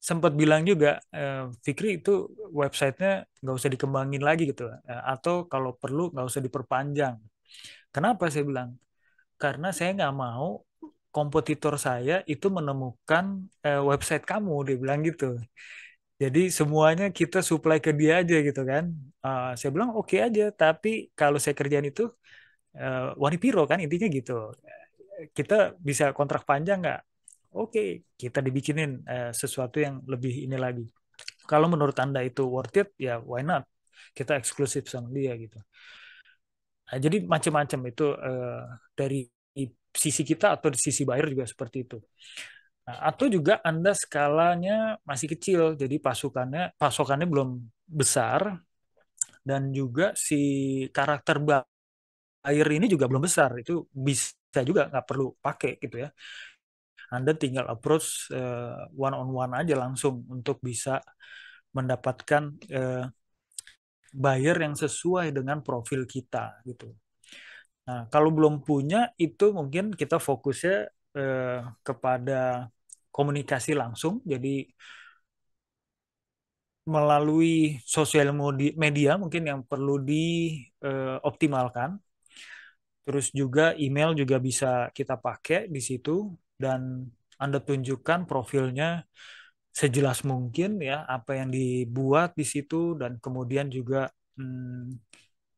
sempat bilang juga, Fikri itu websitenya nggak usah dikembangin lagi gitu. Atau kalau perlu nggak usah diperpanjang. Kenapa saya bilang? Karena saya nggak mau kompetitor saya itu menemukan website kamu, dia bilang gitu. Jadi semuanya kita supply ke dia aja gitu kan. Saya bilang oke aja, tapi kalau saya kerjaan itu Wani Piro kan intinya gitu. Kita bisa kontrak panjang nggak? Oke, kita dibikinin sesuatu yang lebih ini lagi. Kalau menurut Anda itu worth it, ya why not? Kita eksklusif sama dia gitu. Nah, jadi macam-macam itu dari sisi kita atau di sisi buyer juga seperti itu. Nah, atau juga Anda skalanya masih kecil, jadi pasokannya belum besar dan juga si karakter buyer ini juga belum besar. Itu bisa juga nggak perlu pakai gitu ya. Anda tinggal approach one on one aja langsung untuk bisa mendapatkan buyer yang sesuai dengan profil kita gitu. Nah, kalau belum punya itu mungkin kita fokusnya kepada komunikasi langsung. Jadi melalui sosial media mungkin yang perlu dioptimalkan. Terus juga email juga bisa kita pakai di situ dan Anda tunjukkan profilnya sejelas mungkin ya apa yang dibuat di situ dan kemudian juga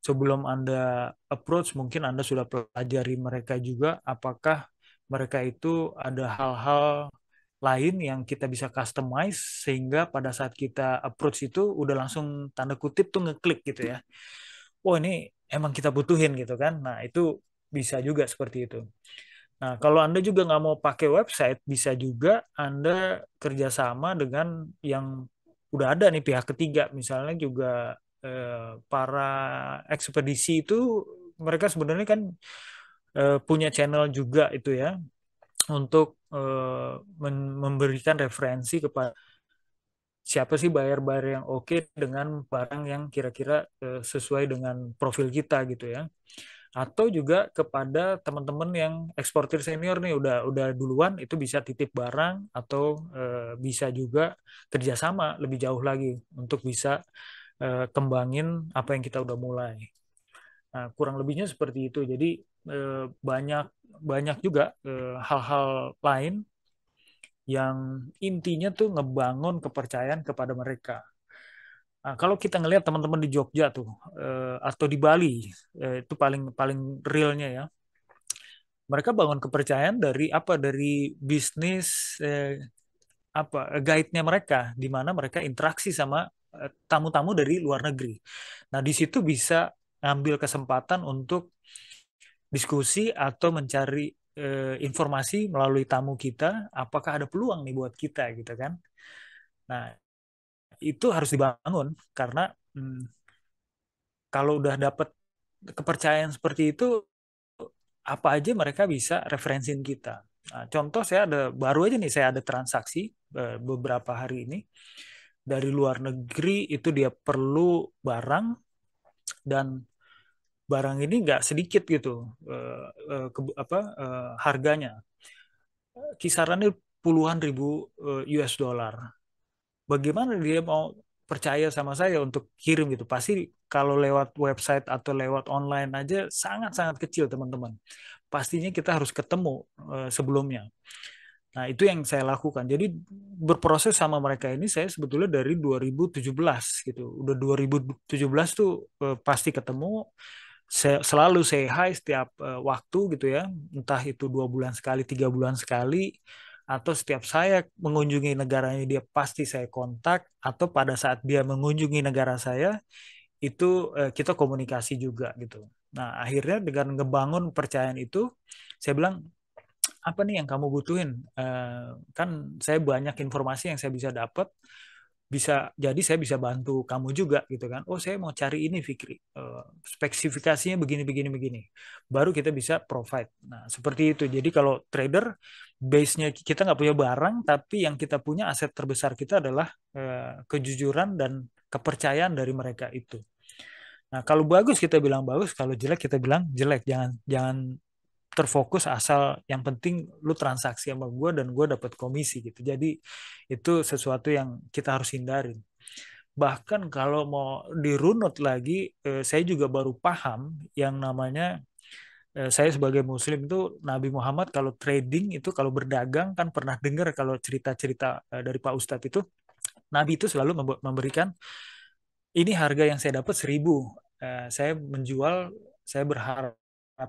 sebelum Anda approach mungkin Anda sudah pelajari mereka juga apakah mereka itu ada hal-hal lain yang kita bisa customize sehingga pada saat kita approach itu udah langsung tanda kutip tuh ngeklik gitu ya. Oh ini emang kita butuhin gitu kan. Nah itu bisa juga seperti itu. Nah kalau Anda juga nggak mau pakai website, bisa juga Anda kerjasama dengan yang udah ada nih pihak ketiga. Misalnya juga para ekspedisi itu mereka sebenarnya kan punya channel juga itu ya untuk memberikan referensi kepada siapa sih buyer-buyer yang oke dengan barang yang kira-kira sesuai dengan profil kita gitu ya. Atau juga kepada teman-teman yang eksportir senior nih udah duluan itu bisa titip barang atau bisa juga kerjasama lebih jauh lagi untuk bisa kembangin apa yang kita udah mulai. Nah, kurang lebihnya seperti itu. Jadi banyak banyak juga hal-hal lain yang intinya tuh ngebangun kepercayaan kepada mereka. Nah, kalau kita ngelihat teman-teman di Jogja tuh atau di Bali itu paling paling realnya ya. Mereka bangun kepercayaan dari apa? Dari bisnis apa guide-nya mereka di mana mereka interaksi sama tamu-tamu dari luar negeri. Nah, di situ bisa ngambil kesempatan untuk diskusi atau mencari informasi melalui tamu kita, apakah ada peluang nih buat kita gitu kan. Nah, itu harus dibangun karena hmm, kalau udah dapat kepercayaan seperti itu, apa aja mereka bisa referensiin kita. Nah, contoh saya ada baru aja nih saya ada transaksi beberapa hari ini dari luar negeri itu dia perlu barang dan barang ini nggak sedikit gitu harganya kisarannya puluhan ribu US dollar. Bagaimana dia mau percaya sama saya untuk kirim gitu? Pasti kalau lewat website atau lewat online aja sangat-sangat kecil teman-teman. Pastinya kita harus ketemu sebelumnya. Nah, itu yang saya lakukan. Jadi berproses sama mereka ini saya sebetulnya dari 2017 gitu. Udah 2017 tuh pasti ketemu. Saya selalu say hi setiap waktu gitu ya. Entah itu 2 bulan sekali, 3 bulan sekali, atau setiap saya mengunjungi negaranya dia pasti saya kontak, atau pada saat dia mengunjungi negara saya itu kita komunikasi juga gitu. Nah, akhirnya dengan ngebangun kepercayaan itu, saya bilang apa nih yang kamu butuhin? Kan saya banyak informasi yang saya bisa dapat, bisa jadi saya bisa bantu kamu juga gitu kan. Oh, saya mau cari ini Fikri. Spesifikasinya begini begini begini. Baru kita bisa provide. Nah, seperti itu. Jadi kalau trader base-nya kita nggak punya barang, tapi yang kita punya aset terbesar kita adalah kejujuran dan kepercayaan dari mereka itu. Nah, kalau bagus kita bilang bagus, kalau jelek kita bilang jelek. Jangan jangan terfokus asal yang penting lu transaksi sama gue dan gue dapat komisi gitu. Jadi itu sesuatu yang kita harus hindarin. Bahkan kalau mau dirunut lagi, saya juga baru paham yang namanya, saya sebagai Muslim itu Nabi Muhammad kalau trading itu, kalau berdagang kan pernah dengar kalau cerita-cerita dari Pak Ustadz itu, Nabi itu selalu memberikan ini harga yang saya dapat 1.000. Saya menjual, saya berharap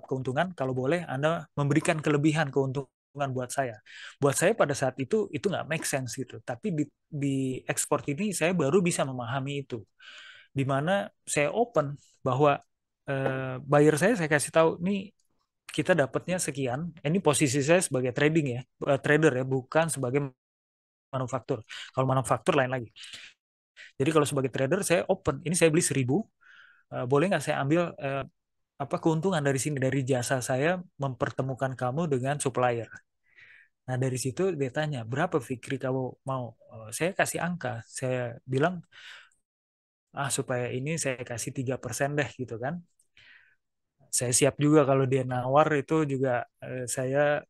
keuntungan. Kalau boleh, Anda memberikan kelebihan keuntungan buat saya. Buat saya pada saat itu nggak make sense gitu. Tapi di ekspor ini saya baru bisa memahami itu. Di mana saya open bahwa buyer saya kasih tahu, nih kita dapatnya sekian. Ini posisi saya sebagai trading ya, trader ya, bukan sebagai manufaktur. Kalau manufaktur lain lagi. Jadi kalau sebagai trader saya open, ini saya beli 1.000, boleh nggak saya ambil apa keuntungan dari sini, dari jasa saya mempertemukan kamu dengan supplier. Nah dari situ dia tanya berapa Fikri kamu mau. Saya kasih angka, saya bilang supaya ini saya kasih 3% deh gitu kan. Saya siap juga kalau dia nawar itu juga, saya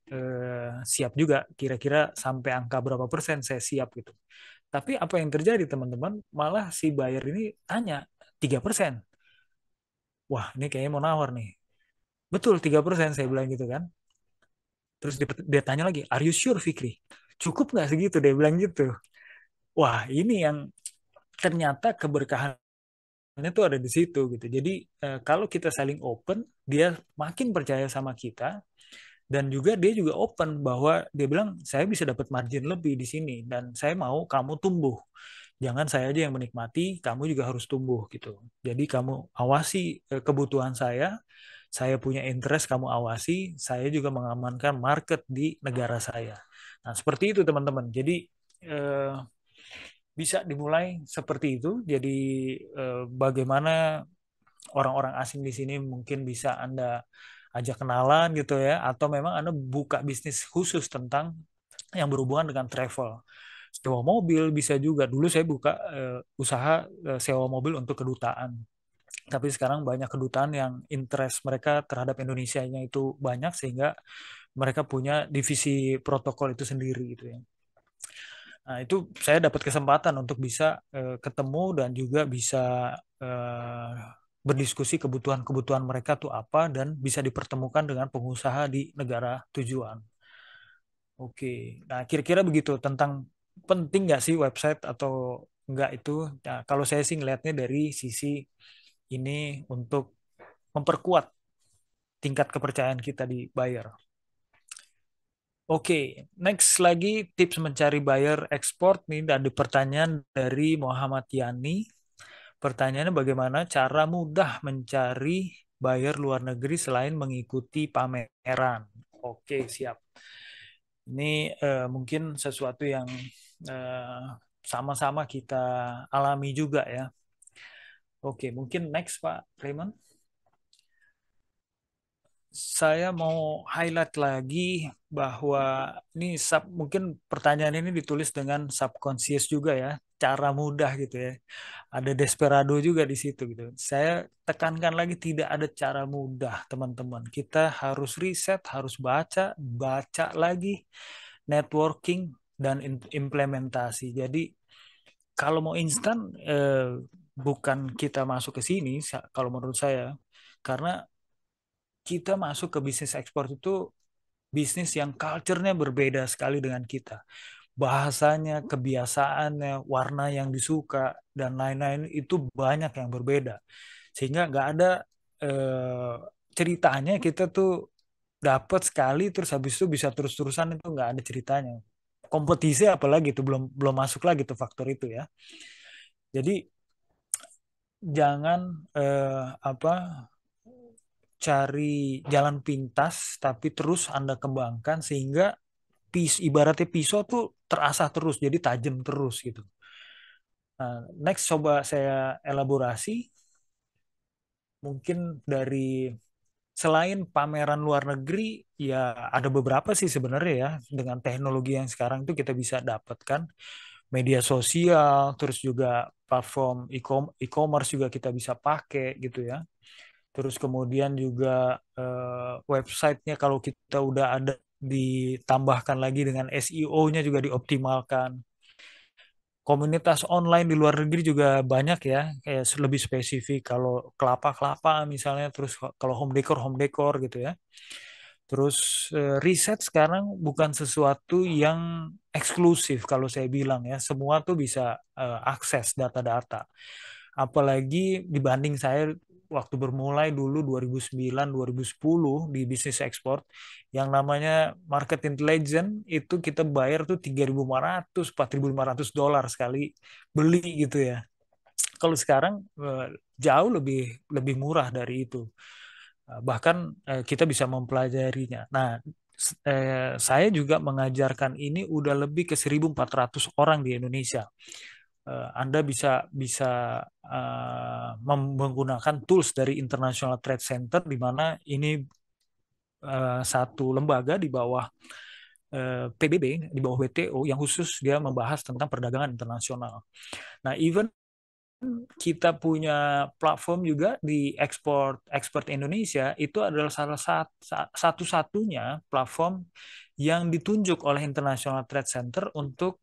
siap juga kira-kira sampai angka berapa persen saya siap gitu. Tapi apa yang terjadi teman-teman, malah si buyer ini tanya 3%. Wah ini kayaknya mau nawar nih. Betul 3% saya bilang gitu kan. Terus dia tanya lagi, are you sure Fikri? Cukup nggak segitu? Dia bilang gitu. Wah ini yang ternyata keberkahannya tuh ada di situ gitu. Jadi kalau kita saling open, dia makin percaya sama kita, dan juga dia juga open bahwa dia bilang saya bisa dapat margin lebih di sini dan saya mau kamu tumbuh. Jangan saya aja yang menikmati, kamu juga harus tumbuh gitu. Jadi kamu awasi kebutuhan saya punya interest kamu awasi, saya juga mengamankan market di negara saya. Nah, seperti itu teman-teman. Jadi eh, bisa dimulai seperti itu. Jadi bagaimana orang-orang asing di sini mungkin bisa Anda ajak kenalan gitu ya, atau memang Anda buka bisnis khusus tentang yang berhubungan dengan travel. Sewa mobil bisa juga. Dulu saya buka usaha sewa mobil untuk kedutaan. Tapi sekarang banyak kedutaan yang interest mereka terhadap Indonesianya itu banyak, sehingga mereka punya divisi protokol itu sendiri gitu ya. Nah, itu saya dapat kesempatan untuk bisa ketemu dan juga bisa eh, berdiskusi kebutuhan-kebutuhan mereka tuh apa, dan bisa dipertemukan dengan pengusaha di negara tujuan. Oke, nah kira-kira begitu tentang penting nggak sih website atau enggak itu. Nah, kalau saya sih ngelihatnya dari sisi ini untuk memperkuat tingkat kepercayaan kita di buyer. Oke, next lagi tips mencari buyer ekspor nih, ada pertanyaan dari Muhammad Yani. Pertanyaannya bagaimana cara mudah mencari buyer luar negeri selain mengikuti pameran? Oke, siap. Ini mungkin sesuatu yang eh, sama-sama kita alami juga ya. Oke, mungkin next Pak Raymond. Saya mau highlight lagi bahwa ini mungkin pertanyaan ini ditulis dengan subconscious juga ya, cara mudah gitu ya. Ada desperado juga di situ gitu. Saya tekankan lagi tidak ada cara mudah, teman-teman. Kita harus riset, harus baca, baca lagi, networking dan implementasi. Jadi kalau mau instan, bukan kita masuk ke sini kalau menurut saya, karena kita masuk ke bisnis ekspor itu bisnis yang culture-nya berbeda sekali dengan kita. Bahasanya, kebiasaannya, warna yang disuka, dan lain-lain itu banyak yang berbeda. Sehingga nggak ada eh, ceritanya kita tuh dapat sekali terus habis itu bisa terus-terusan, itu nggak ada ceritanya. Kompetisi apalagi itu belum belum masuk lagi tuh faktor itu ya. Jadi jangan apa cari jalan pintas tapi terus Anda kembangkan sehingga ibaratnya pisau tuh terasah terus jadi tajam terus gitu. Nah, next coba saya elaborasi mungkin dari selain pameran luar negeri, ya ada beberapa sih sebenarnya ya, dengan teknologi yang sekarang itu kita bisa dapatkan media sosial, terus juga platform e-commerce juga kita bisa pakai gitu ya. Terus kemudian juga websitenya kalau kita udah ada ditambahkan lagi dengan SEO-nya juga dioptimalkan. Komunitas online di luar negeri juga banyak ya, kayak lebih spesifik kalau kelapa-kelapa misalnya, terus kalau home decor gitu ya. Terus riset sekarang bukan sesuatu yang eksklusif kalau saya bilang ya, semua tuh bisa akses data-data. Apalagi dibanding saya waktu bermulai dulu 2009 2010 di bisnis ekspor, yang namanya market intelligence itu kita bayar tuh 3.500 $4.500 sekali beli gitu ya. Kalau sekarang jauh lebih lebih murah dari itu. Bahkan kita bisa mempelajarinya. Nah, saya juga mengajarkan ini udah lebih ke 1.400 orang di Indonesia. Anda bisa bisa menggunakan tools dari International Trade Center, di mana ini satu lembaga di bawah PBB, di bawah WTO yang khusus dia membahas tentang perdagangan internasional. Nah, even kita punya platform juga di ekspor Indonesia, itu adalah salah satu-satunya platform yang ditunjuk oleh International Trade Center untuk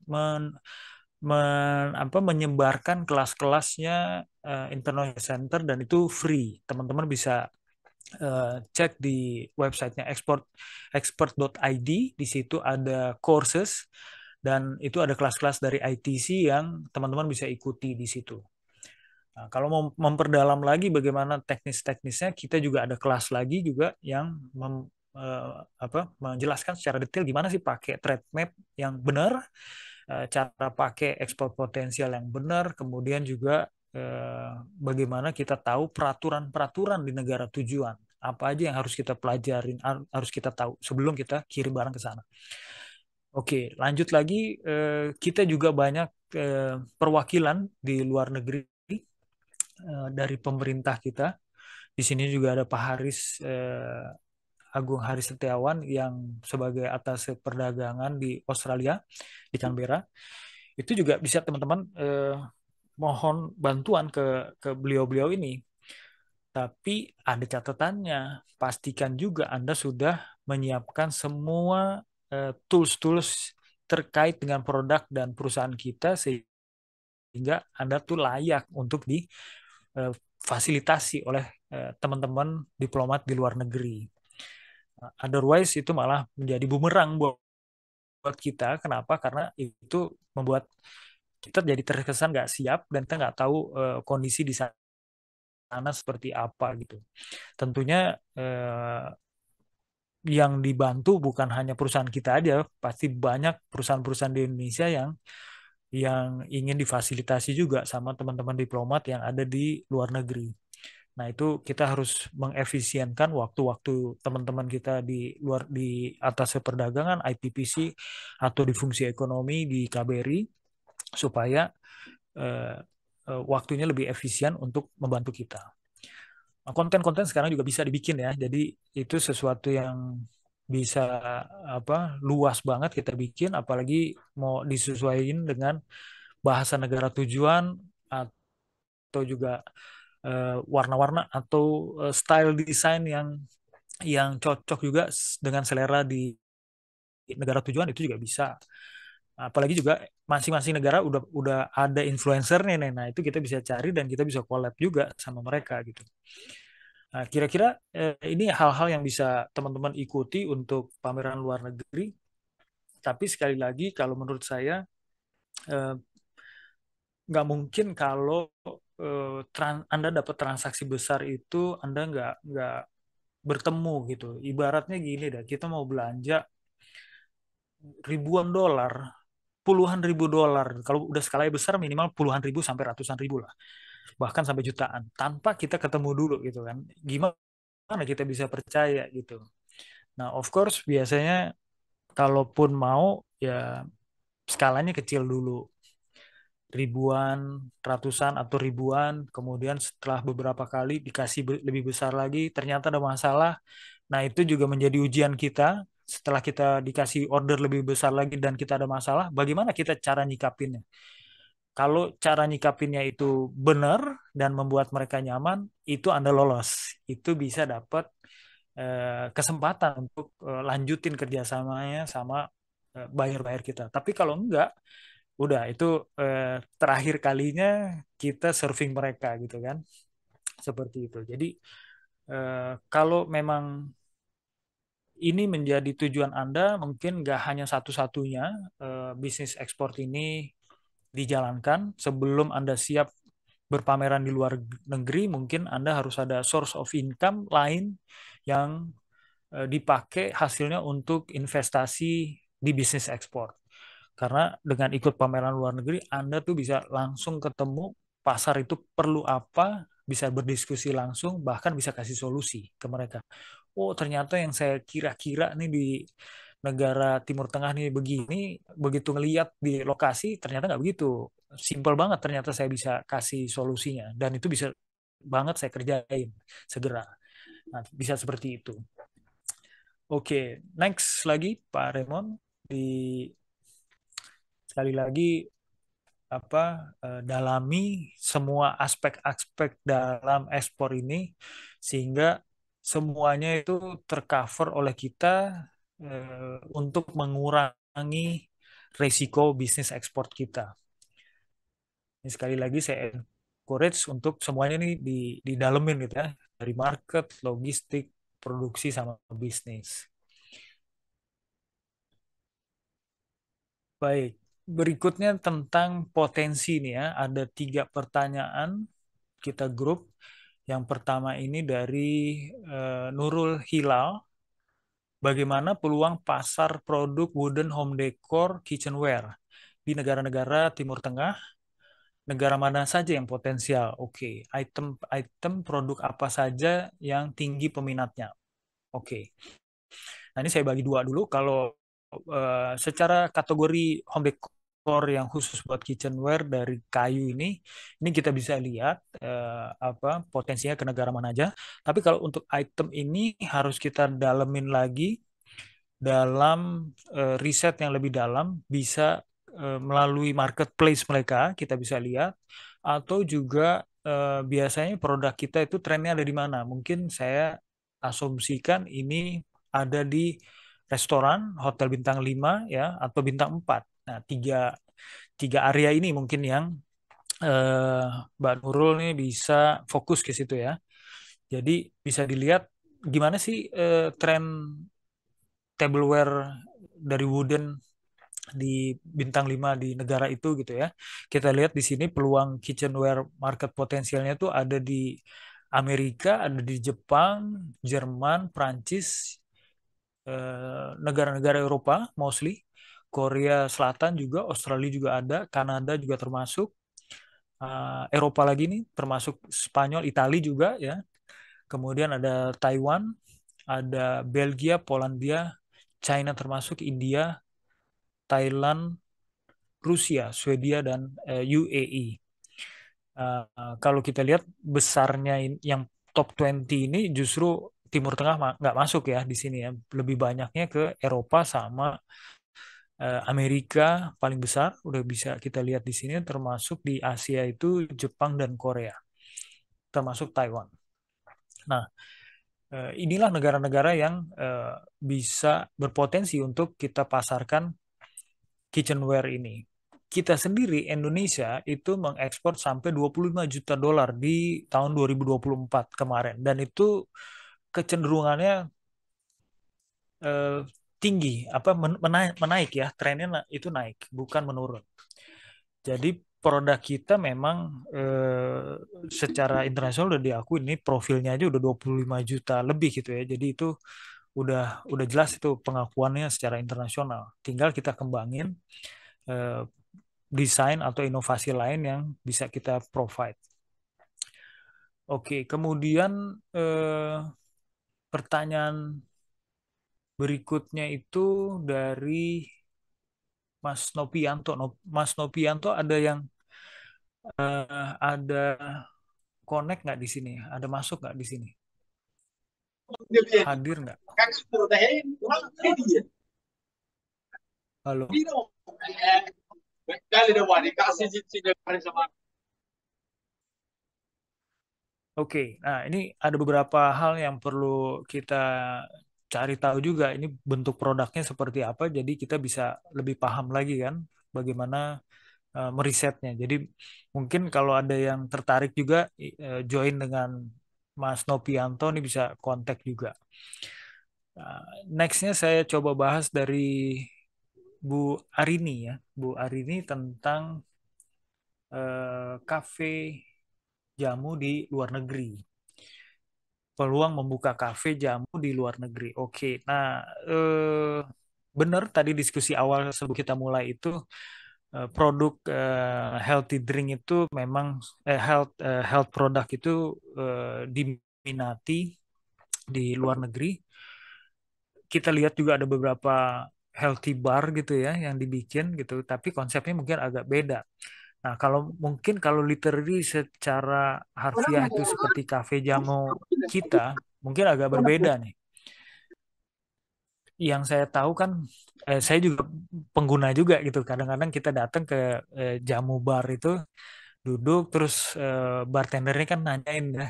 menyebarkan kelas-kelasnya International Center, dan itu free. Teman-teman bisa cek di websitenya expert.id. Di situ ada courses dan itu ada kelas-kelas dari ITC yang teman-teman bisa ikuti di situ. Nah, kalau mau memperdalam lagi bagaimana teknis-teknisnya, kita juga ada kelas lagi juga yang menjelaskan secara detail gimana sih pakai trade map yang benar, cara pakai ekspor potensial yang benar, kemudian juga bagaimana kita tahu peraturan-peraturan di negara tujuan. Apa aja yang harus kita pelajarin, harus kita tahu sebelum kita kirim barang ke sana. Oke, lanjut lagi. Kita juga banyak perwakilan di luar negeri dari pemerintah kita. Di sini juga ada Pak Haris Agung Haris Setiawan yang sebagai atas perdagangan di Australia, di Canberra. Itu juga bisa teman-teman mohon bantuan ke beliau-beliau ini. Tapi ada catatannya, pastikan juga Anda sudah menyiapkan semua tools-tools terkait dengan produk dan perusahaan kita, sehingga Anda tuh layak untuk difasilitasi oleh teman-teman diplomat di luar negeri. Otherwise itu malah menjadi bumerang buat kita. Kenapa? Karena itu membuat kita jadi terkesan nggak siap dan kita nggak tahu kondisi di sana seperti apa gitu. Tentunya yang dibantu bukan hanya perusahaan kita aja, pasti banyak perusahaan-perusahaan di Indonesia yang ingin difasilitasi juga sama teman-teman diplomat yang ada di luar negeri. Nah, itu kita harus mengefisienkan waktu-waktu teman-teman kita di atas perdagangan, ITPC, atau di fungsi ekonomi di KBRI, supaya eh, waktunya lebih efisien untuk membantu kita. Nah, konten-konten sekarang juga bisa dibikin ya. Jadi itu sesuatu yang bisa luas banget kita bikin, apalagi mau disesuaikan dengan bahasa negara tujuan, atau juga warna-warna atau style desain yang cocok juga dengan selera di negara tujuan, itu juga bisa. Apalagi juga masing-masing negara udah ada influencernya nih. Nah, itu kita bisa cari dan kita bisa collab juga sama mereka gitu. Nah, kira-kira ini hal-hal yang bisa teman-teman ikuti untuk pameran luar negeri. Tapi sekali lagi, kalau menurut saya eh, nggak mungkin kalau Anda dapat transaksi besar itu Anda nggak bertemu gitu. Ibaratnya gini dah, kita mau belanja ribuan dolar, puluhan ribu dolar. Kalau udah skalanya besar minimal puluhan ribu sampai ratusan ribu lah, bahkan sampai jutaan. Tanpa kita ketemu dulu gitu kan, gimana kita bisa percaya gitu? Nah, of course biasanya kalaupun mau ya skalanya kecil dulu, ribuan, ratusan atau ribuan, kemudian setelah beberapa kali dikasih lebih besar lagi, ternyata ada masalah. Nah, itu juga menjadi ujian kita. Setelah kita dikasih order lebih besar lagi dan kita ada masalah, bagaimana kita cara nyikapinnya? Kalau cara nyikapinnya itu benar dan membuat mereka nyaman, itu Anda lolos. Itu bisa dapat kesempatan untuk lanjutin kerjasamanya sama buyer-buyer kita. Tapi kalau enggak, udah itu terakhir kalinya kita serving mereka gitu kan. Seperti itu. Jadi kalau memang ini menjadi tujuan Anda, mungkin nggak hanya satu-satunya bisnis ekspor ini dijalankan. Sebelum Anda siap berpameran di luar negeri, mungkin Anda harus ada source of income lain yang dipakai hasilnya untuk investasi di bisnis ekspor. Karena dengan ikut pameran luar negeri, Anda tuh bisa langsung ketemu pasar itu perlu apa, bisa berdiskusi langsung, bahkan bisa kasih solusi ke mereka. Oh, ternyata yang saya kira-kira nih di negara Timur Tengah nih begini, begitu ngeliat di lokasi, ternyata nggak begitu. Simpel banget ternyata saya bisa kasih solusinya. Dan itu bisa banget saya kerjain segera. Nah, bisa seperti itu. Oke, next lagi Pak Raymond. Di sekali lagi apa dalami semua aspek-aspek dalam ekspor ini sehingga semuanya itu tercover oleh kita untuk mengurangi risiko bisnis ekspor kita. Ini sekali lagi saya encourage untuk semuanya ini didalemin gitu ya dari market, logistik, produksi sama bisnis. Baik, berikutnya tentang potensi nih ya. Ada 3 pertanyaan kita grup. Yang pertama ini dari Nurul Hilal. Bagaimana peluang pasar produk wooden home decor kitchenware di negara-negara Timur Tengah? Negara mana saja yang potensial? Oke, item produk apa saja yang tinggi peminatnya? Oke. Nah, ini saya bagi dua dulu. Kalau secara kategori home decor yang khusus buat kitchenware dari kayu ini kita bisa lihat apa potensinya ke negara mana aja. Tapi kalau untuk item ini harus kita dalemin lagi dalam riset yang lebih dalam, bisa melalui marketplace mereka kita bisa lihat, atau juga biasanya produk kita itu trennya ada di mana. Mungkin saya asumsikan ini ada di restoran, hotel bintang 5 ya, atau bintang 4. Nah, tiga area ini mungkin yang eh, Mbak Nurul nih bisa fokus ke situ ya. Jadi bisa dilihat gimana sih tren tableware dari wooden di bintang 5 di negara itu gitu ya. Kita lihat di sini peluang kitchenware market potensialnya tuh ada di Amerika, ada di Jepang, Jerman, Prancis, negara-negara Eropa mostly, Korea Selatan juga, Australia juga ada, Kanada juga termasuk, Eropa lagi nih termasuk Spanyol, Italia juga ya. Kemudian ada Taiwan, ada Belgia, Polandia, China termasuk, India, Thailand, Rusia, Swedia, dan UAE. Kalau kita lihat besarnya yang top 20 ini justru Timur Tengah nggak masuk ya di sini ya. Lebih banyaknya ke Eropa sama Amerika paling besar. Udah bisa kita lihat di sini termasuk di Asia itu Jepang dan Korea, termasuk Taiwan. Nah, inilah negara-negara yang bisa berpotensi untuk kita pasarkan kitchenware ini. Kita sendiri Indonesia itu mengekspor sampai 25 juta dolar di tahun 2024 kemarin dan itu kecenderungannya eh, tinggi apa menaik ya trennya itu naik bukan menurun. Jadi produk kita memang secara internasional udah diakui ini profilnya aja udah 25 juta lebih gitu ya. Jadi itu udah jelas itu pengakuannya secara internasional. Tinggal kita kembangin eh, desain atau inovasi lain yang bisa kita provide. Oke, kemudian pertanyaan berikutnya itu dari Mas Nopianto. Mas Nopianto ada yang ada connect nggak di sini? Ada masuk nggak di sini? Hadir nggak? Halo? Oke, nah ini ada beberapa hal yang perlu kita cari tahu juga. Ini bentuk produknya seperti apa, jadi kita bisa lebih paham lagi kan bagaimana merisetnya. Jadi mungkin kalau ada yang tertarik juga join dengan Mas Nopianto ini bisa kontak juga. Nextnya saya coba bahas dari Bu Arini ya, Bu Arini tentang kafe jamu di luar negeri. Peluang membuka kafe jamu di luar negeri. Oke, nah benar tadi diskusi awal sebelum kita mulai itu produk healthy drink itu memang health product itu diminati di luar negeri. Kita lihat juga ada beberapa healthy bar gitu ya yang dibikin gitu, tapi konsepnya mungkin agak beda. Nah, kalau literally secara harfiah itu seperti kafe jamu kita, mungkin agak berbeda nih. Yang saya tahu kan, saya juga pengguna juga gitu. Kadang-kadang kita datang ke jamu bar itu, duduk terus bartendernya kan nanyain ya,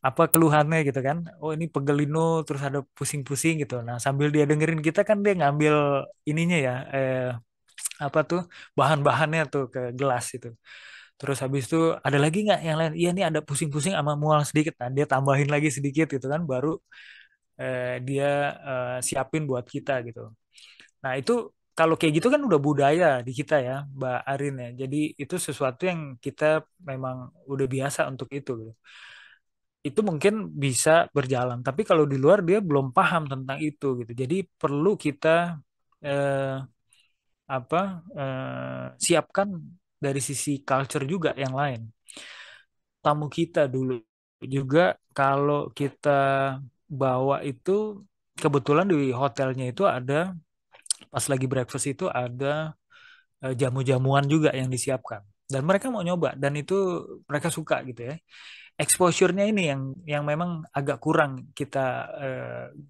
apa keluhannya gitu kan. Oh ini pegelino terus ada pusing-pusing gitu. Nah sambil dia dengerin kita kan dia ngambil ininya ya, apa tuh bahan-bahannya tuh ke gelas itu. Terus habis itu ada lagi nggak yang lain? Iya nih ada pusing-pusing sama mual sedikit. Nah dia tambahin lagi sedikit gitu kan, baru dia siapin buat kita gitu. Nah itu kalau kayak gitu kan udah budaya di kita ya, Mbak Arin ya. Jadi itu sesuatu yang kita memang udah biasa untuk itu gitu. Itu mungkin bisa berjalan, tapi kalau di luar dia belum paham tentang itu gitu. Jadi perlu kita eh, siapkan dari sisi culture juga yang lain. Tamu kita dulu juga kalau kita bawa itu, kebetulan di hotelnya itu ada, pas lagi breakfast itu ada jamu-jamuan juga yang disiapkan. Dan mereka mau nyoba dan itu mereka suka gitu ya. Exposure-nya ini yang memang agak kurang kita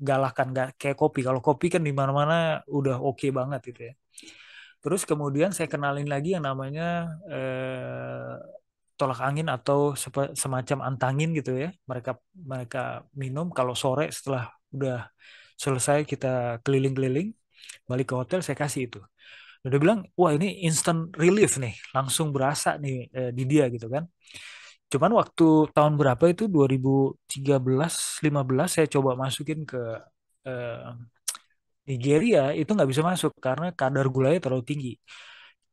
galakkan, nggak kayak kopi. Kalau kopi kan di mana-mana udah oke banget gitu ya. Terus kemudian saya kenalin lagi yang namanya tolak angin atau semacam antangin gitu ya. Mereka mereka minum kalau sore setelah udah selesai kita keliling-keliling balik ke hotel saya kasih itu. Dan dia bilang, wah ini instant relief nih, langsung berasa nih di dia gitu kan. Cuman waktu tahun berapa itu 2013 15 saya coba masukin ke eh, Nigeria itu nggak bisa masuk karena kadar gulanya terlalu tinggi.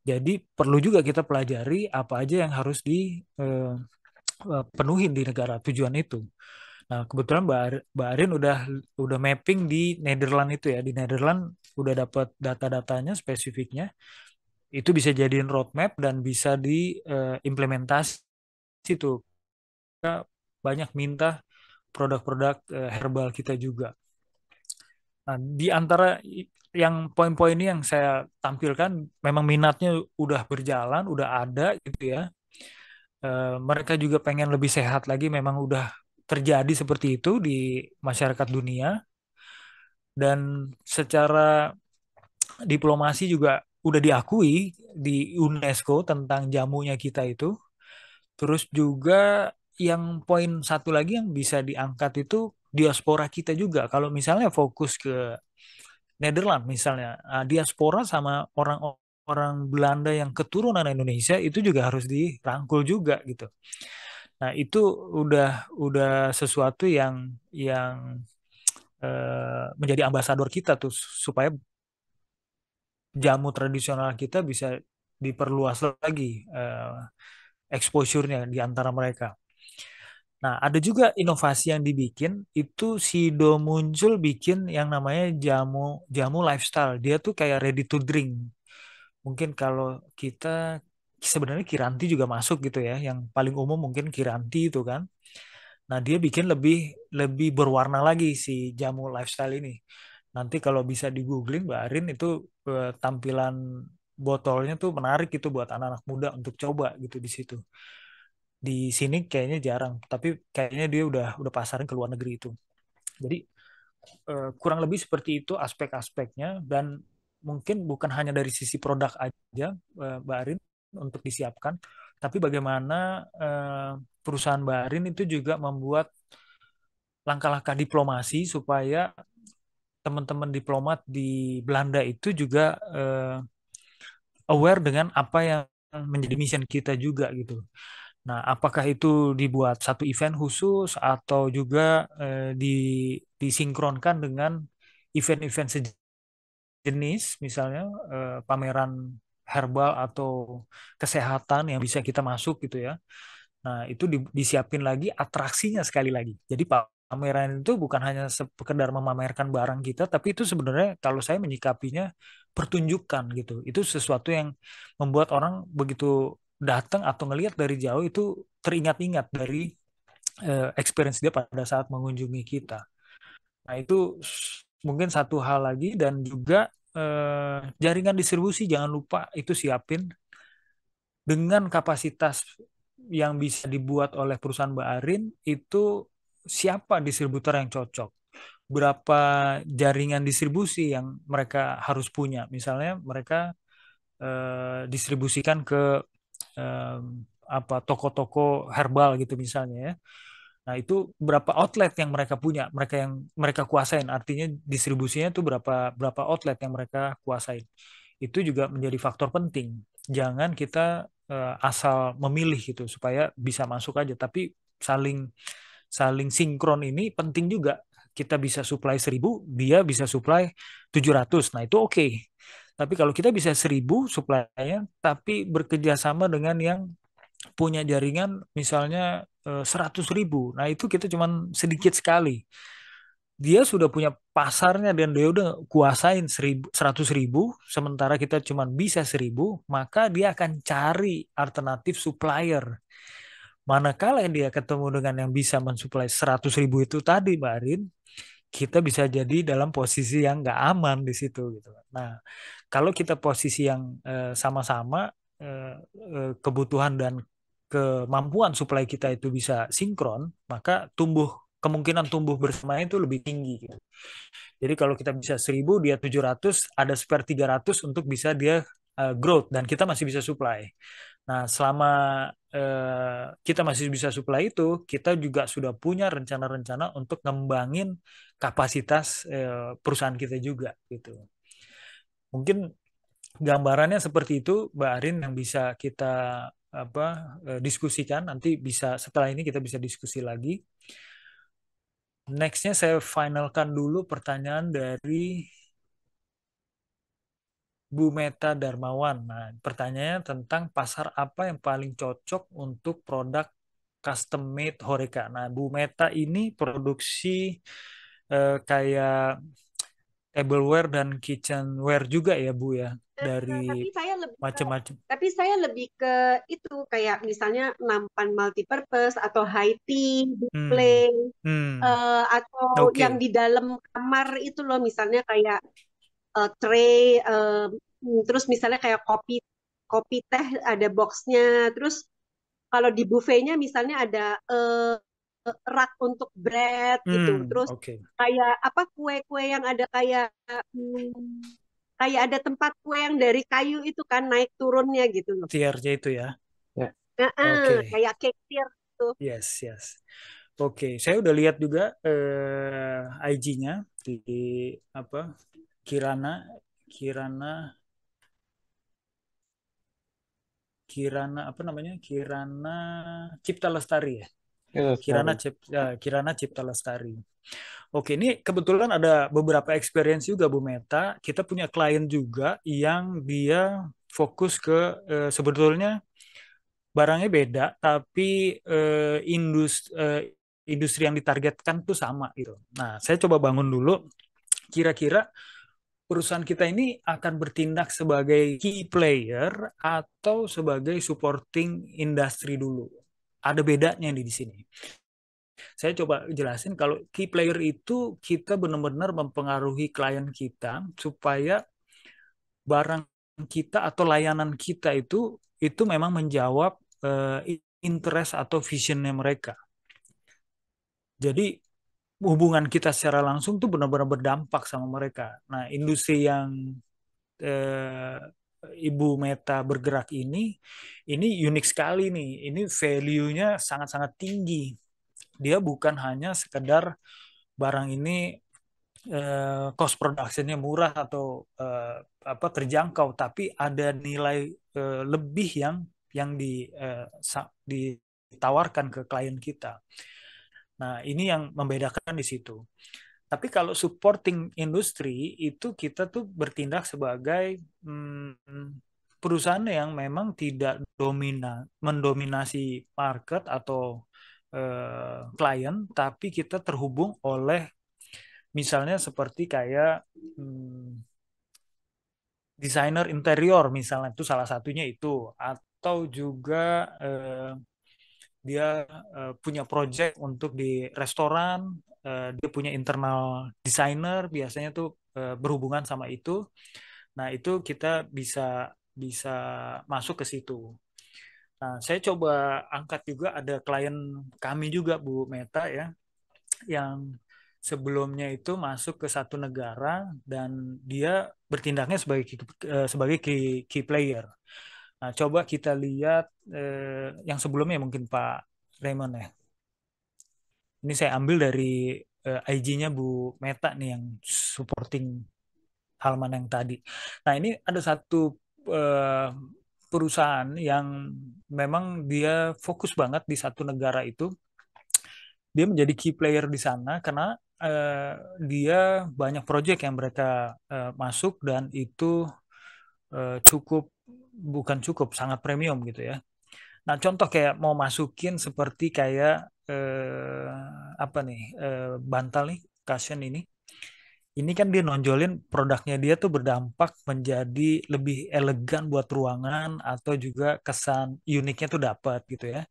Jadi perlu juga kita pelajari apa aja yang harus dipenuhin di negara tujuan itu. Nah, kebetulan Mbak Arin udah mapping di Nederland itu ya. Di Nederland udah dapat data-datanya spesifiknya. Itu bisa jadiin roadmap dan bisa diimplementasi tuh. Kita banyak minta produk-produk herbal kita juga. Nah, di antara yang poin-poin ini yang saya tampilkan, memang minatnya udah berjalan, udah ada gitu ya. Mereka juga pengen lebih sehat lagi, memang udah terjadi seperti itu di masyarakat dunia. Dan secara diplomasi juga udah diakui di UNESCO tentang jamunya kita itu. Terus juga yang poin satu lagi yang bisa diangkat itu diaspora kita juga. Kalau misalnya fokus ke Nederland misalnya, diaspora sama orang-orang Belanda yang keturunan Indonesia itu juga harus dirangkul juga gitu. Nah, itu udah sesuatu yang menjadi ambasador kita tuh supaya jamu tradisional kita bisa diperluas lagi exposure-nya di antara mereka. Nah, ada juga inovasi yang dibikin, itu Sido muncul bikin yang namanya jamu jamu lifestyle. Dia tuh kayak ready to drink. Mungkin kalau kita sebenarnya Kiranti juga masuk gitu ya. Yang paling umum mungkin Kiranti itu kan. Nah, dia bikin lebih lebih berwarna lagi si jamu lifestyle ini. Nanti kalau bisa di googling Mbak Arin itu tampilan botolnya tuh menarik gitu buat anak-anak muda untuk coba gitu di situ. Di sini kayaknya jarang, tapi kayaknya dia udah pasarin ke luar negeri itu. Jadi kurang lebih seperti itu aspek-aspeknya dan mungkin bukan hanya dari sisi produk aja, Mbak Arin, untuk disiapkan, tapi bagaimana perusahaan Mbak Arin itu juga membuat langkah-langkah diplomasi supaya teman-teman diplomat di Belanda itu juga aware dengan apa yang menjadi mission kita juga gitu. Nah, apakah itu dibuat satu event khusus atau juga disinkronkan dengan event-event sejenis, misalnya pameran herbal atau kesehatan yang bisa kita masuk gitu ya. Nah, itu disiapin lagi atraksinya sekali lagi. Jadi pameran itu bukan hanya sekedar memamerkan barang kita, tapi itu sebenarnya kalau saya menyikapinya pertunjukan gitu. Itu sesuatu yang membuat orang begitu datang atau ngelihat dari jauh itu teringat-ingat dari experience dia pada saat mengunjungi kita. Nah, itu mungkin satu hal lagi dan juga jaringan distribusi jangan lupa itu siapin dengan kapasitas yang bisa dibuat oleh perusahaan Mbak Arin itu siapa distributor yang cocok, berapa jaringan distribusi yang mereka harus punya. Misalnya mereka distribusikan ke eh, apa toko-toko herbal gitu misalnya ya. Nah, itu berapa outlet yang mereka punya, mereka kuasain. Artinya distribusinya itu berapa berapa outlet yang mereka kuasain. Itu juga menjadi faktor penting. Jangan kita asal memilih gitu supaya bisa masuk aja, tapi saling saling sinkron ini penting juga. Kita bisa supply 1.000, dia bisa supply 700. Nah, itu oke. Tapi kalau kita bisa 1.000 supply-nya, tapi bekerja sama dengan yang punya jaringan misalnya 100.000. Nah, itu kita cuman sedikit sekali. Dia sudah punya pasarnya dan dia udah kuasain 100.000, sementara kita cuman bisa 1.000, maka dia akan cari alternatif supplier. Manakala dia ketemu dengan yang bisa mensuplai 100.000 itu tadi, Mbak Arin, kita bisa jadi dalam posisi yang nggak aman di situ gitu. Nah, kalau kita posisi yang sama-sama kebutuhan dan kemampuan supply kita itu bisa sinkron, maka kemungkinan tumbuh bersamanya itu lebih tinggi gitu. Jadi kalau kita bisa 1.000, dia 700, ada spare 300 untuk bisa dia growth dan kita masih bisa supply. Nah, selama kita masih bisa supply itu, kita juga sudah punya rencana-rencana untuk ngembangin kapasitas perusahaan kita juga gitu. Mungkin gambarannya seperti itu, Mbak Arin, yang bisa kita apa diskusikan. Nanti bisa setelah ini kita bisa diskusi lagi. Nextnya saya finalkan dulu pertanyaan dari Bu Meta Darmawan. Nah, pertanyaannya tentang pasar apa yang paling cocok untuk produk custom made Horeca. Nah, Bu Meta ini produksi kayak tableware dan kitchenware juga ya, Bu ya, dari Tapi saya lebih macam-macam. ke itu kayak misalnya nampan multipurpose atau high tea, Hmm, display, hmm, atau yang oke, di dalam kamar itu loh, misalnya kayak tray, terus misalnya kayak kopi kopi teh ada boxnya, terus kalau di buffetnya misalnya ada rak untuk bread gitu, terus oke. kayak apa kue-kue yang ada kayak hmm, kayak ada tempat kue yang dari kayu itu kan naik turunnya gitu loh. Tiernya itu ya. Ya. Oke, Kayak cake tier gitu. yes, yes. Oke, saya udah lihat juga IG-nya di apa Kirana, Kirana, Kirana apa namanya? Kirana Cipta Lestari ya. Ya, sorry. Kirana Cipta Lestari. Oke, ini kebetulan ada beberapa experience juga Bu Meta. Kita punya klien juga yang dia fokus ke sebetulnya barangnya beda, tapi industri yang ditargetkan tuh sama gitu. Nah, saya coba bangun dulu. Kira-kira perusahaan kita ini akan bertindak sebagai key player atau sebagai supporting industry dulu. Ada bedanya di sini. Saya coba jelasin kalau key player itu kita benar-benar mempengaruhi klien kita supaya barang kita atau layanan kita itu memang menjawab interest atau visionnya mereka. Jadi hubungan kita secara langsung tuh benar-benar berdampak sama mereka. Nah, industri yang eh, Ibu Meta bergerak ini unik sekali nih. Ini value-nya sangat-sangat tinggi. Dia bukan hanya sekedar barang ini cost production-nya murah atau apa terjangkau, tapi ada nilai lebih yang ditawarkan ke klien kita. Nah, ini yang membedakan di situ. Tapi kalau supporting industri itu kita tuh bertindak sebagai perusahaan yang memang tidak mendominasi market atau klien, tapi kita terhubung oleh misalnya seperti kayak desainer interior misalnya itu salah satunya itu, atau juga dia punya project untuk di restoran, dia punya internal designer biasanya tuh berhubungan sama itu. Nah, itu kita bisa bisa masuk ke situ. Nah, saya coba angkat juga ada klien kami juga Bu Meta ya, yang sebelumnya itu masuk ke satu negara dan dia bertindaknya sebagai key player. Nah, coba kita lihat yang sebelumnya mungkin Pak Raymond ya. Ini saya ambil dari IG-nya Bu Meta nih yang supporting Halman yang tadi. Nah, ini ada satu eh, perusahaan yang memang dia fokus banget di satu negara itu. Dia menjadi key player di sana karena eh, dia banyak project yang mereka masuk dan itu cukup bukan cukup sangat premium gitu ya. Nah, contoh kayak mau masukin seperti kayak apa nih bantal nih cushion ini. Ini kan dia nonjolin produknya dia tuh berdampak menjadi lebih elegan buat ruangan atau juga kesan uniknya tuh dapat gitu ya.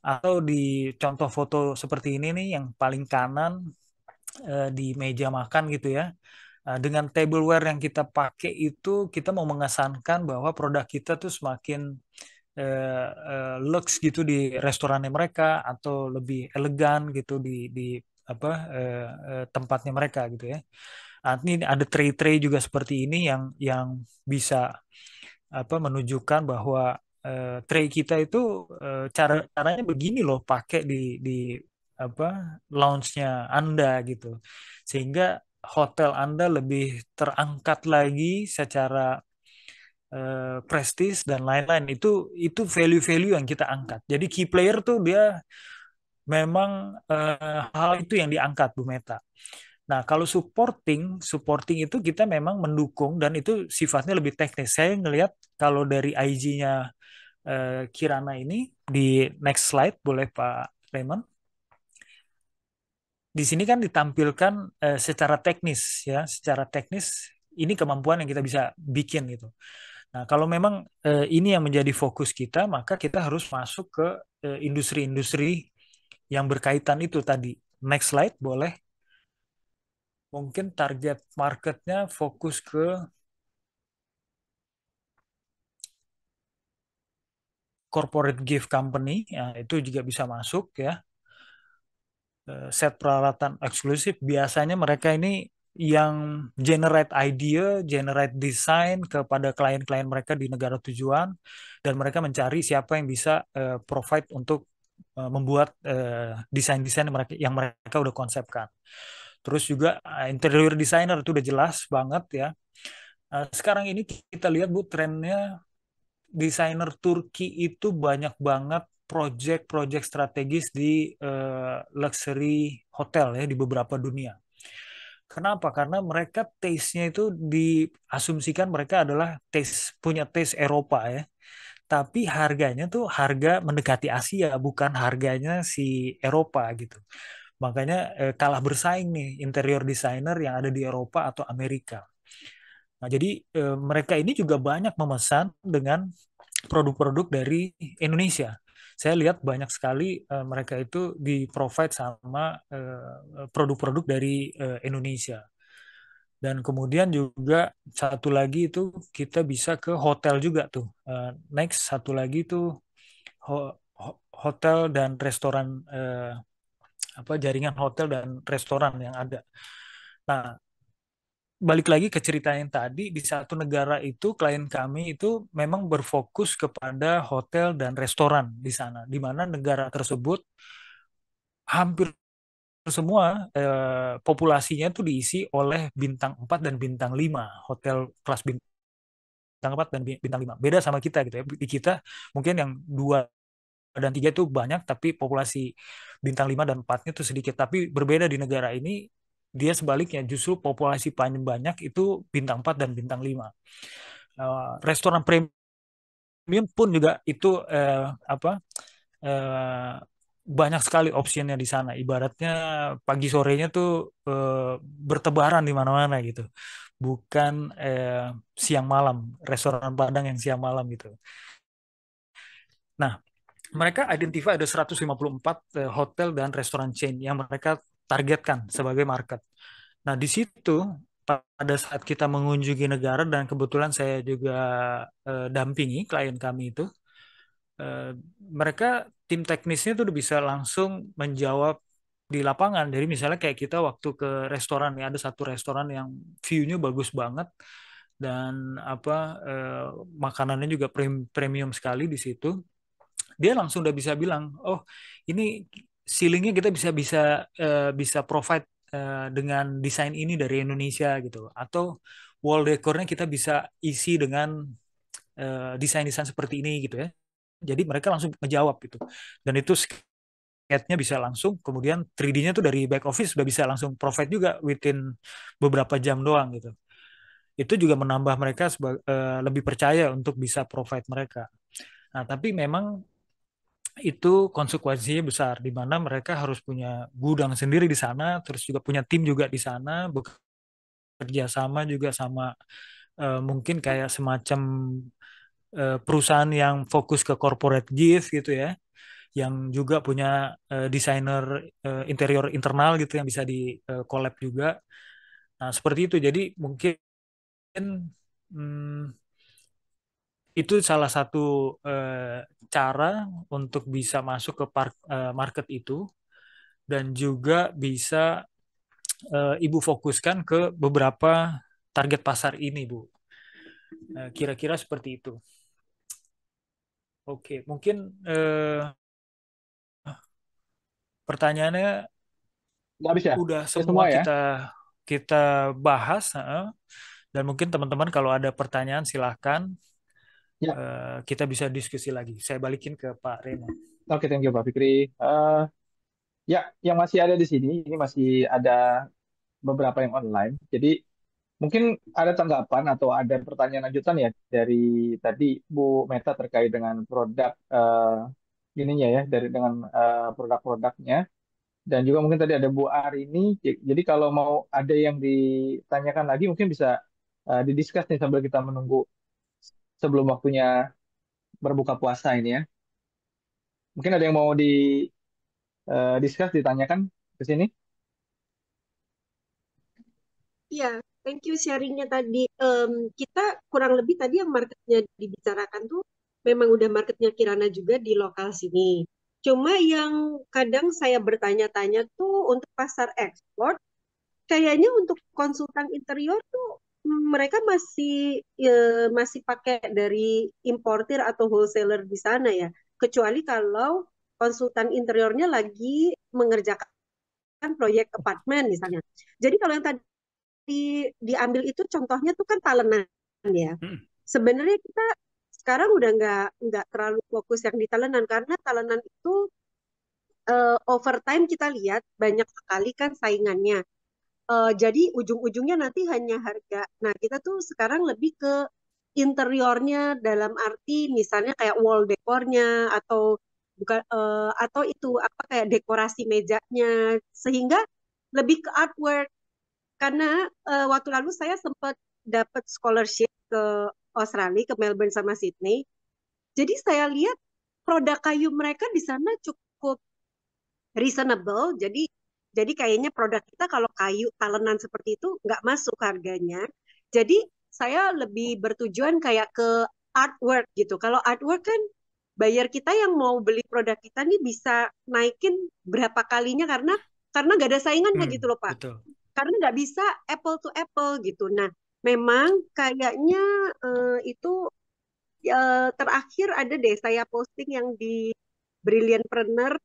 Atau di contoh foto seperti ini nih yang paling kanan di meja makan gitu ya. Dengan tableware yang kita pakai itu kita mau mengesankan bahwa produk kita tuh semakin lux gitu di restorannya mereka atau lebih elegan gitu di apa tempatnya mereka gitu ya. Ini ada tray-tray juga seperti ini yang bisa apa menunjukkan bahwa tray kita itu caranya begini loh pakai di apa lounge-nya Anda gitu. Sehingga hotel Anda lebih terangkat lagi secara prestis dan lain-lain. Itu value-value yang kita angkat. Jadi key player tuh dia memang hal itu yang diangkat Bu Meta. Nah, kalau supporting itu kita memang mendukung dan itu sifatnya lebih teknis. Saya ngelihat kalau dari IG-nya Kirana ini di next slide boleh Pak Raymond. Di sini kan ditampilkan secara teknis ya, secara teknis ini kemampuan yang kita bisa bikin gitu. Nah, kalau memang ini yang menjadi fokus kita, maka kita harus masuk ke industri-industri yang berkaitan itu tadi. Next slide boleh. Mungkin target marketnya fokus ke corporate gift company, ya, itu juga bisa masuk ya. Set peralatan eksklusif, biasanya mereka ini yang generate idea, generate design kepada klien-klien mereka di negara tujuan, dan mereka mencari siapa yang bisa provide untuk membuat desain-desain yang mereka udah konsepkan. Terus juga interior designer itu udah jelas banget ya. Sekarang ini kita lihat Bu trennya desainer Turki itu banyak banget project-project strategis di luxury hotel ya di beberapa dunia. Kenapa? Karena mereka taste-nya itu diasumsikan mereka adalah punya taste Eropa ya. Tapi harganya tuh harga mendekati Asia, bukan harganya si Eropa gitu. Makanya kalah bersaing nih interior designer yang ada di Eropa atau Amerika. Nah, jadi mereka ini juga banyak memesan dengan produk-produk dari Indonesia. Saya lihat banyak sekali mereka itu di-provide sama produk-produk dari Indonesia. Dan kemudian juga satu lagi itu kita bisa ke hotel juga tuh. Next satu lagi tuh hotel dan restoran apa jaringan hotel dan restoran yang ada. Nah, balik lagi ke cerita yang tadi, di satu negara itu klien kami itu memang berfokus kepada hotel dan restoran di sana, di mana negara tersebut hampir semua populasinya itu diisi oleh bintang 4 dan bintang 5 hotel kelas bintang 4 dan bintang 5. Beda sama kita gitu ya. Di kita mungkin yang 2 dan 3 itu banyak, tapi populasi bintang 5 dan 4-nya itu sedikit. Tapi berbeda di negara ini, dia sebaliknya justru populasi paling banyak itu bintang 4 dan bintang 5. Restoran premium pun juga itu apa eh, banyak sekali optionnya di sana. Ibaratnya pagi sorenya tuh bertebaran di mana-mana gitu. Bukan siang malam, restoran Padang yang siang malam gitu. Nah, mereka identify ada 154 hotel dan restoran chain yang mereka targetkan sebagai market. Nah, di situ pada saat kita mengunjungi negara dan kebetulan saya juga dampingi klien kami itu, eh, mereka tim teknisnya tuh udah bisa langsung menjawab di lapangan. Jadi misalnya kayak kita waktu ke restoran ya, ada satu restoran yang view-nya bagus banget dan apa eh, makanannya juga premium sekali di situ. Dia langsung udah bisa bilang, oh ini ceilingnya kita bisa bisa bisa provide dengan desain ini dari Indonesia gitu, atau wall decornya kita bisa isi dengan desain-desain seperti ini gitu ya. Jadi mereka langsung ngejawab gitu. Dan itu sketnya bisa langsung, kemudian 3D-nya tuh dari back office sudah bisa langsung provide juga within beberapa jam doang gitu. Itu juga menambah mereka lebih percaya untuk bisa provide mereka. Nah, tapi memang itu konsekuensinya besar, di mana mereka harus punya gudang sendiri di sana, terus juga punya tim juga di sana, bekerja sama juga sama mungkin kayak semacam perusahaan yang fokus ke corporate gift gitu ya, yang juga punya desainer interior internal gitu yang bisa di collab juga. Nah, seperti itu. Jadi mungkin hmm, itu salah satu cara untuk bisa masuk ke market itu dan juga bisa Ibu fokuskan ke beberapa target pasar ini, Bu. Kira-kira seperti itu. Oke, mungkin pertanyaannya Nggak habis ya? udah Ya semua semua ya? kita kita bahas, dan mungkin teman-teman kalau ada pertanyaan silahkan Ya, kita bisa diskusi lagi. Saya balikin ke Pak Reno. oke, thank you Pak Fikri. Ya, yang masih ada di sini, ini masih ada beberapa yang online. Jadi mungkin ada tanggapan atau ada pertanyaan lanjutan ya dari tadi Bu Meta terkait dengan produk ininya ya, dari dengan produk-produknya. Dan juga mungkin tadi ada Bu Arini. Jadi kalau mau ada yang ditanyakan lagi mungkin bisa didiskus nih sambil kita menunggu sebelum waktunya berbuka puasa ini ya. Mungkin ada yang mau discuss, ditanyakan ke sini. Iya, thank you sharingnya tadi. Kita kurang lebih tadi yang marketnya dibicarakan tuh memang udah marketnya Kirana juga di lokal sini. Cuma yang kadang saya bertanya-tanya tuh untuk pasar ekspor, kayaknya untuk konsultan interior tuh mereka masih pakai dari importir atau wholesaler di sana ya. Kecuali kalau konsultan interiornya lagi mengerjakan proyek apartemen misalnya. Jadi kalau yang tadi diambil itu contohnya tuh kan talenan ya. Hmm. Sebenarnya kita sekarang udah nggak terlalu fokus yang di talenan karena talenan itu overtime kita lihat banyak sekali kan saingannya. Jadi ujung-ujungnya nanti hanya harga. Nah, kita tuh sekarang lebih ke interiornya dalam arti misalnya kayak wall dekornya atau bukan atau itu apa kayak dekorasi mejanya sehingga lebih ke artwork karena waktu lalu saya sempat dapat scholarship ke Australia, ke Melbourne sama Sydney. Jadi saya lihat produk kayu mereka di sana cukup reasonable. Jadi kayaknya produk kita kalau kayu talenan seperti itu nggak masuk harganya. Jadi saya lebih bertujuan kayak ke artwork gitu. Kalau artwork kan buyer kita yang mau beli produk kita nih bisa naikin berapa kalinya karena nggak ada saingannya gitu loh Pak. Betul. karena nggak bisa apple to apple gitu. Nah, memang kayaknya itu terakhir ada deh saya posting yang di Brilliantpreneur,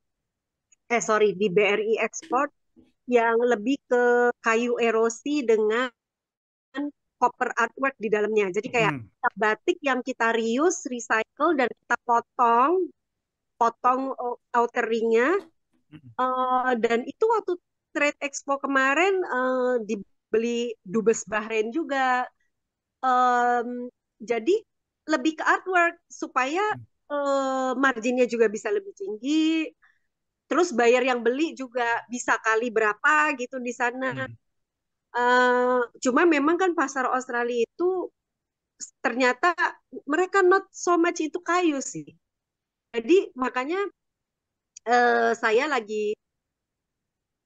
sorry, di BRI Export yang lebih ke kayu erosi dengan copper artwork di dalamnya. Jadi kayak Hmm. batik yang kita reuse, recycle, dan kita potong outeringnya. Dan itu waktu Trade Expo kemarin dibeli Dubes Bahrain juga. Jadi lebih ke artwork supaya marginnya juga bisa lebih tinggi. Terus bayar yang beli juga bisa kali berapa gitu di sana. Hmm. Cuma memang kan pasar Australia itu ternyata mereka not so much itu kayu sih. Jadi makanya saya lagi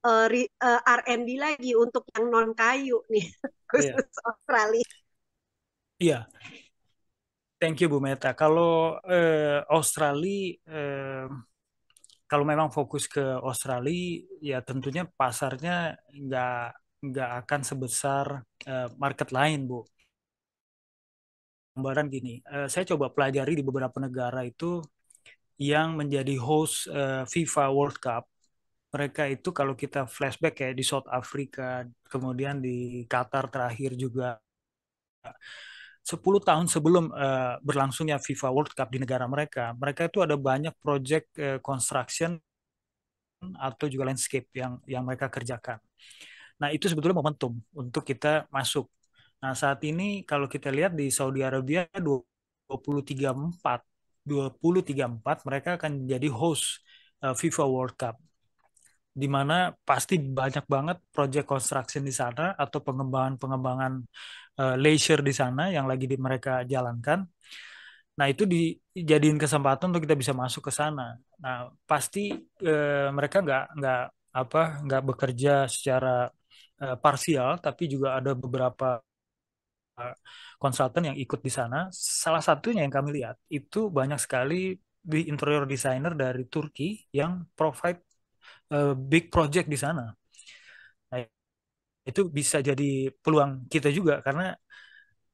R&D lagi untuk yang non kayu nih Iya, khusus Australia. iya. Thank you Bu Meta. Kalau Australia, kalau memang fokus ke Australia, ya tentunya pasarnya nggak nggak akan sebesar market lain, Bu. Gambaran gini, saya coba pelajari di beberapa negara itu yang menjadi host FIFA World Cup. Mereka itu kalau kita flashback kayak di South Africa, kemudian di Qatar terakhir juga 10 tahun sebelum berlangsungnya FIFA World Cup di negara mereka, mereka itu ada banyak project construction atau juga landscape yang mereka kerjakan. Nah, itu sebetulnya momentum untuk kita masuk. Nah, saat ini kalau kita lihat di Saudi Arabia 2034 2034 mereka akan jadi host FIFA World Cup, di mana pasti banyak banget project construction di sana atau pengembangan-pengembangan leisure di sana yang lagi mereka jalankan. Nah, itu dijadiin kesempatan untuk kita bisa masuk ke sana. Nah, pasti mereka nggak bekerja secara parsial, tapi juga ada beberapa konsultan yang ikut di sana. Salah satunya yang kami lihat itu banyak sekali di interior designer dari Turki yang provide big project di sana. Nah, itu bisa jadi peluang kita juga karena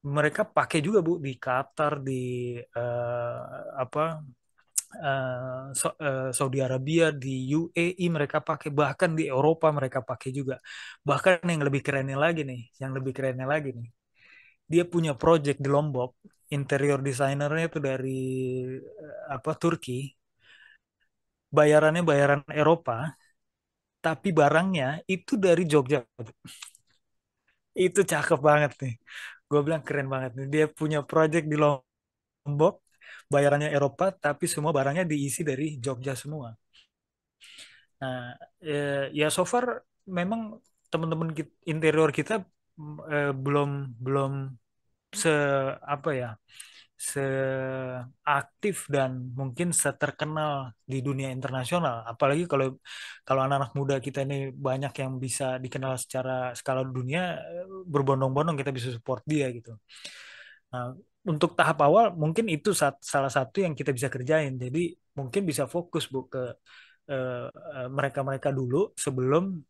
mereka pakai juga Bu di Qatar, di apa Saudi Arabia, di UAE mereka pakai, bahkan di Eropa mereka pakai juga. Bahkan yang lebih kerennya lagi nih, dia punya project di Lombok, interior desainernya itu dari Turki, bayarannya bayaran Eropa, tapi barangnya itu dari Jogja. Itu cakep banget nih. Gue bilang keren banget nih. Dia punya project di Lombok, bayarannya Eropa, tapi semua barangnya diisi dari Jogja semua. Nah, ya so far memang teman-teman interior kita belum belum se apa ya seaktif dan mungkin seterkenal di dunia internasional. Apalagi kalau kalau anak-anak muda kita ini banyak yang bisa dikenal secara skala dunia, berbondong-bondong kita bisa support dia gitu. Nah, untuk tahap awal mungkin itu salah satu yang kita bisa kerjain. Jadi mungkin bisa fokus Bu ke mereka-mereka dulu sebelum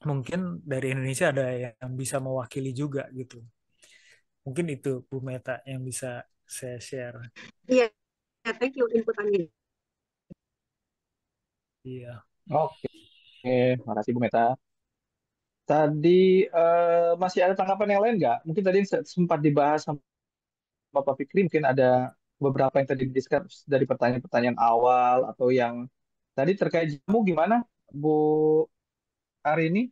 mungkin dari Indonesia ada yang bisa mewakili juga gitu. Mungkin itu Bu Meta yang bisa saya share. Iya, thank you inputannya. Iya. Oke, makasih Bu Meta. Tadi masih ada tanggapan yang lain nggak? Mungkin tadi sempat dibahas sama Pak Fikri, mungkin ada beberapa yang tadi discuss dari pertanyaan-pertanyaan awal atau yang tadi terkait jamu gimana, Bu Arini?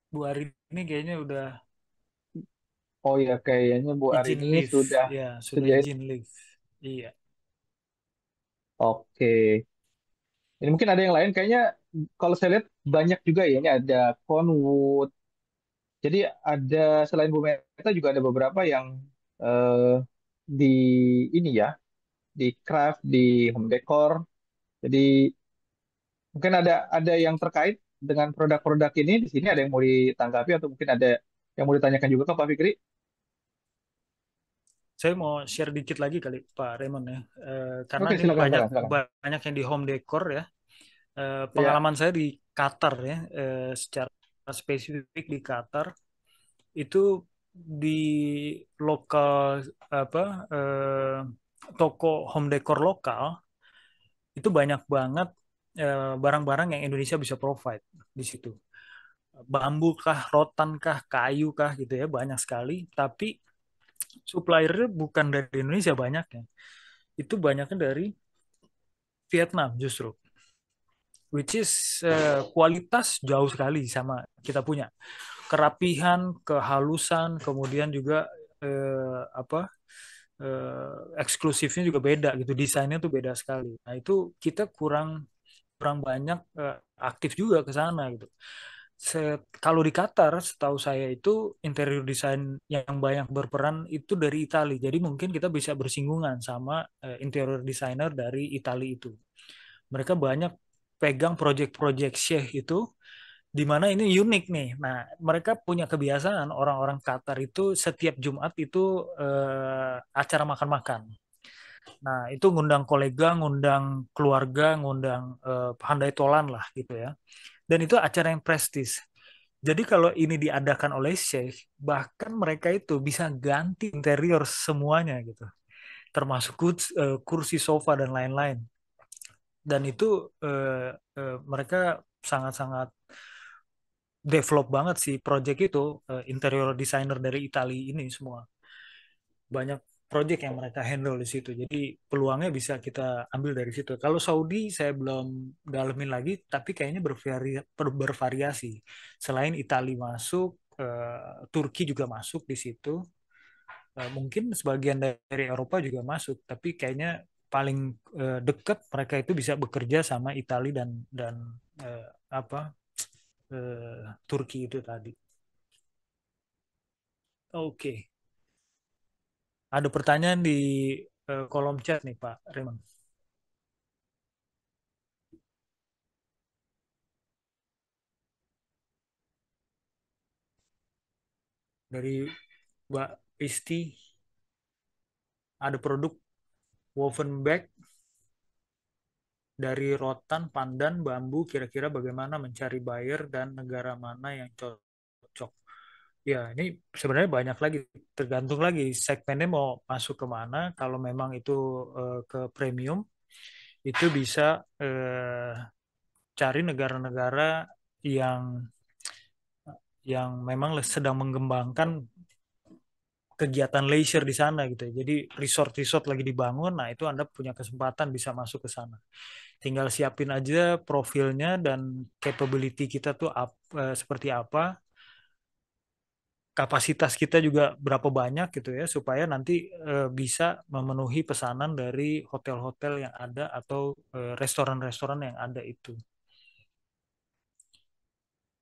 Bu Ari ini kayaknya udah Oh ya, kayaknya Bu izin Arini live, sudah ya sudah sudah. izin live. Iya. Oke. Ini mungkin ada yang lain. Kayaknya kalau saya lihat banyak juga ya. Ini ada Conwood. Jadi ada selain Bu Meta juga ada beberapa yang eh, di ini ya, di craft, di home decor. Jadi mungkin ada yang terkait dengan produk-produk ini di sini ada yang mau ditanggapi atau mungkin ada yang mau ditanyakan juga ke Pak Fikri. Saya mau share dikit lagi kali Pak Raymond ya. Karena Oke, ini silakan banyak silakan silakan. banyak yang di home decor ya. Ya. Pengalaman saya di Qatar ya, secara spesifik di Qatar itu di lokal apa toko home decor lokal itu banyak banget barang-barang yang Indonesia bisa provide di situ. Bambu kah, rotan kah, kayu kah gitu ya banyak sekali. Tapi suppliernya bukan dari Indonesia banyaknya. Itu banyaknya dari Vietnam justru. Which is kualitas jauh sekali sama kita punya. Kerapihan, kehalusan, kemudian juga apa eksklusifnya juga beda gitu, desainnya tuh beda sekali. Nah itu kita kurang kurang banyak aktif juga ke sana gitu. Kalau di Qatar, setahu saya itu interior design yang banyak berperan itu dari Italia. Jadi mungkin kita bisa bersinggungan sama interior designer dari Italia itu. Mereka banyak pegang project-project Sheikh itu, di mana ini unik nih. Nah, mereka punya kebiasaan orang-orang Qatar itu setiap Jumat itu acara makan-makan. Nah, itu ngundang kolega, ngundang keluarga, ngundang handai tolan lah gitu ya. Dan itu acara yang prestis. Jadi kalau ini diadakan oleh Sheikh, bahkan mereka itu bisa ganti interior semuanya gitu. Termasuk kursi sofa dan lain-lain. Dan itu mereka sangat-sangat develop banget sih project itu, interior designer dari Italia ini semua. Banyak project yang mereka handle di situ. Jadi peluangnya bisa kita ambil dari situ. Kalau Saudi saya belum dalemin lagi, tapi kayaknya bervariasi. Selain Italia masuk, Turki juga masuk di situ. Mungkin sebagian dari Eropa juga masuk, tapi kayaknya paling dekat mereka itu bisa bekerja sama Italia dan eh, apa Turki itu tadi. Oke, ada pertanyaan di kolom chat nih Pak Raymond. Dari Mbak Isti, ada produk woven bag dari rotan, pandan, bambu. Kira-kira bagaimana mencari buyer dan negara mana yang cocok? Ya, ini sebenarnya banyak lagi, tergantung lagi segmennya mau masuk ke mana. Kalau memang itu ke premium, itu bisa cari negara-negara yang memang sedang mengembangkan kegiatan leisure di sana gitu ya. Jadi resort-resort lagi dibangun, nah itu Anda punya kesempatan bisa masuk ke sana. Tinggal siapin aja profilnya dan capability kita tuh seperti apa, kapasitas kita juga berapa banyak gitu ya, supaya nanti bisa memenuhi pesanan dari hotel-hotel yang ada atau restoran-restoran yang ada itu.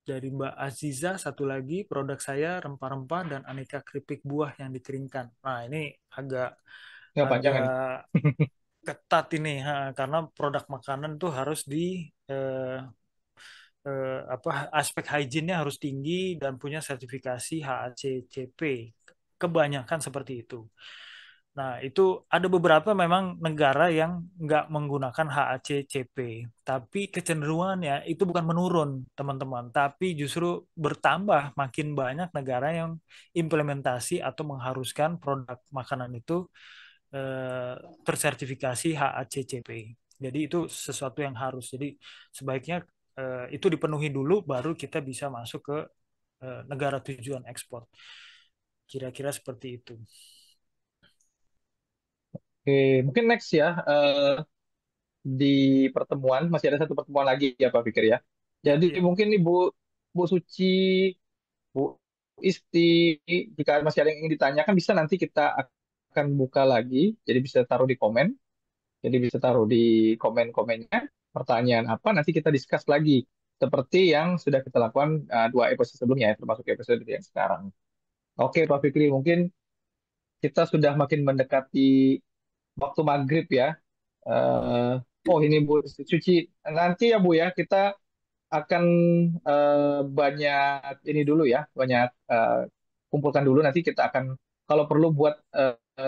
Dari Mbak Aziza, satu lagi produk saya rempah-rempah dan aneka keripik buah yang dikeringkan. Nah, ini agak Nggak panjang agak ini. ketat ini, karena produk makanan tuh harus di apa aspek hygiene-nya harus tinggi dan punya sertifikasi HACCP. Kebanyakan seperti itu. Nah, itu ada beberapa memang negara yang nggak menggunakan HACCP, tapi kecenderungannya itu bukan menurun, teman-teman, tapi justru bertambah makin banyak negara yang implementasi atau mengharuskan produk makanan itu eh, tersertifikasi HACCP. Jadi itu sesuatu yang harus. Jadi sebaiknya itu dipenuhi dulu, baru kita bisa masuk ke negara tujuan ekspor. Kira-kira seperti itu. Oke, mungkin next ya. Di pertemuan masih ada satu pertemuan lagi ya Pak Fikri ya. Ya, Jadi ya. mungkin nih Bu Suci, Bu Isti, jika masih ada yang ingin ditanyakan bisa nanti kita akan buka lagi. Jadi bisa taruh di komen. Jadi bisa taruh di komen-komennya pertanyaan apa nanti kita discuss lagi seperti yang sudah kita lakukan dua episode sebelumnya ya, termasuk episode yang sekarang. Oke Pak Fikri, mungkin kita sudah makin mendekati waktu maghrib ya. Eh, oh ini Bu Suci, nanti ya Bu ya kita akan banyak ini dulu ya, banyak kumpulkan dulu nanti kita akan kalau perlu buat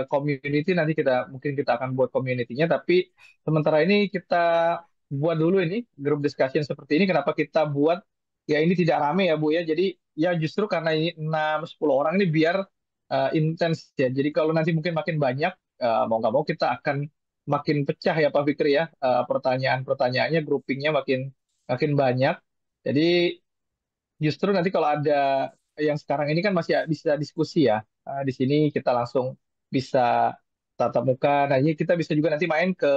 community nanti kita mungkin kita akan buat community-nya tapi sementara ini kita buat dulu ini grup discussion seperti ini kenapa kita buat ya ini tidak rame ya Bu ya. Jadi ya justru karena ini 6-10 orang ini biar intens ya. Jadi kalau nanti mungkin makin banyak, mau nggak mau kita akan makin pecah ya Pak Fikri ya. Pertanyaan-pertanyaannya, groupingnya makin makin banyak. Jadi justru nanti kalau ada yang sekarang ini kan masih bisa diskusi ya. Di sini kita langsung bisa tatap muka. Nah ini kita bisa juga nanti main ke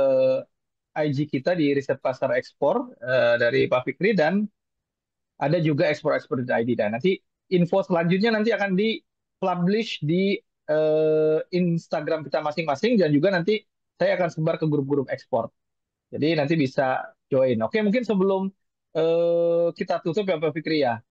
IG kita di riset pasar ekspor dari Pak Fikri, dan ada juga ekspor-ekspor.id. Dan nanti info selanjutnya nanti akan di-publish di Instagram kita masing-masing, dan juga nanti saya akan sebar ke grup-grup ekspor. Jadi nanti bisa join. Oke, mungkin sebelum kita tutup ya Pak Fikri ya.